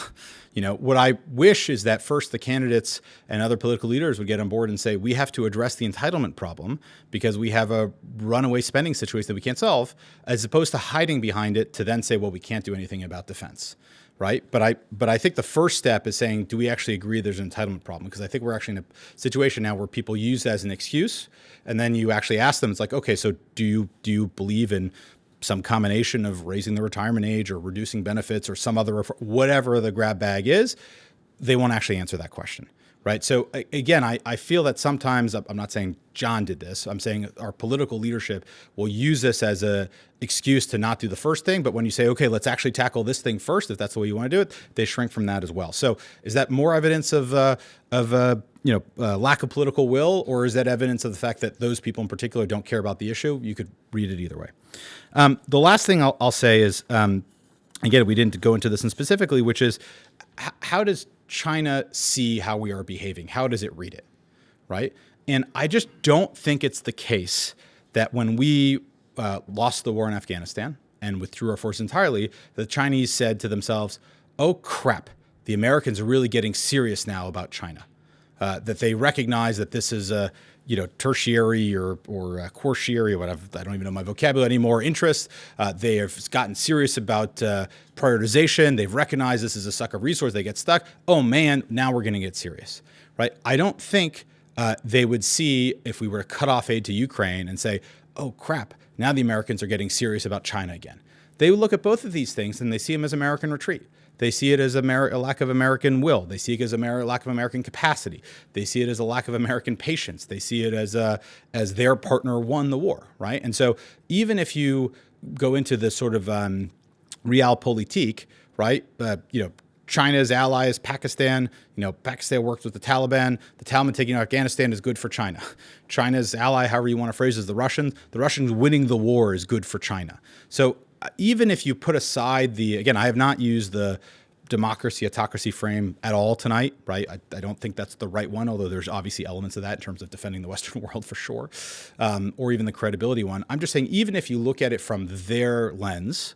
What I wish is that first the candidates and other political leaders would get on board and say, we have to address the entitlement problem because we have a runaway spending situation that we can't solve, as opposed to hiding behind it to then say, well, we can't do anything about defense. Right. But I think the first step is saying, do we actually agree there's an entitlement problem? Because I think we're actually in a situation now where people use that as an excuse. And then you actually ask them, it's like, OK, so do you believe in some combination of raising the retirement age or reducing benefits or some other, whatever the grab bag is? They won't actually answer that question. Right. So, again, I feel that sometimes, I'm not saying John did this, I'm saying our political leadership will use this as a excuse to not do the first thing. But when you say, OK, let's actually tackle this thing first, if that's the way you want to do it, they shrink from that as well. So is that more evidence of lack of political will, or is that evidence of the fact that those people in particular don't care about the issue? You could read it either way. The last thing I'll say is, again, we didn't go into this in specifically, which is how does China see how we are behaving? How does it read it, right? And I just don't think it's the case that when we lost the war in Afghanistan and withdrew our forces entirely, the Chinese said to themselves, oh, crap, the Americans are really getting serious now about China, that they recognize that this is a tertiary or quaternary or whatever, I don't even know my vocabulary anymore, interest. They have gotten serious about prioritization. They've recognized this is a sucker resource. They get stuck. Oh, man, now we're going to get serious, right? I don't think they would see if we were to cut off aid to Ukraine and say, oh, crap, now the Americans are getting serious about China again. They would look at both of these things and they see them as American retreat. They see it as a lack of American will. They see it as a lack of American capacity. They see it as a lack of American patience. They see it as their partner won the war, right? And so even if you go into this sort of realpolitik, right? China's ally is Pakistan. Pakistan worked with the Taliban. The Taliban taking Afghanistan is good for China. China's ally, however you want to phrase it, is the Russians. The Russians winning the war is good for China. So even if you put aside again, I have not used the democracy, autocracy frame at all tonight, right? I don't think that's the right one, although there's obviously elements of that in terms of defending the Western world for sure, or even the credibility one. I'm just saying, even if you look at it from their lens,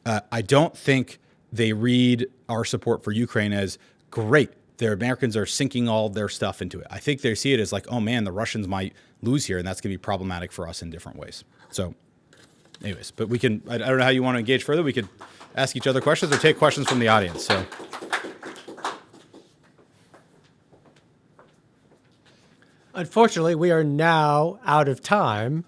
I don't think they read our support for Ukraine as great. The Americans are sinking all their stuff into it. I think they see it as like, oh man, the Russians might lose here, and that's going to be problematic for us in different ways. So anyways, but I don't know how you want to engage further. We could ask each other questions or take questions from the audience. So. Unfortunately, we are now out of time.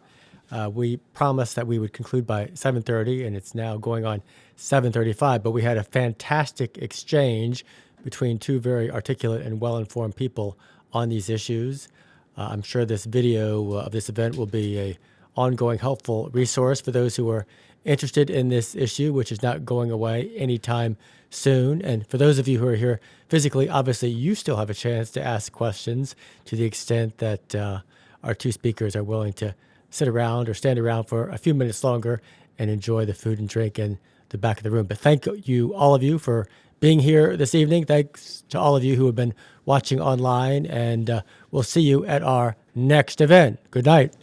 We promised that we would conclude by 7:30, and it's now going on 7:35. But we had a fantastic exchange between two very articulate and well-informed people on these issues. I'm sure this video of this event will be a ongoing helpful resource for those who are interested in this issue, which is not going away anytime soon. And for those of you who are here physically, obviously you still have a chance to ask questions to the extent that our two speakers are willing to sit around or stand around for a few minutes longer and enjoy the food and drink in the back of the room. But thank you, all of you, for being here this evening. Thanks to all of you who have been watching online, and we'll see you at our next event. Good night.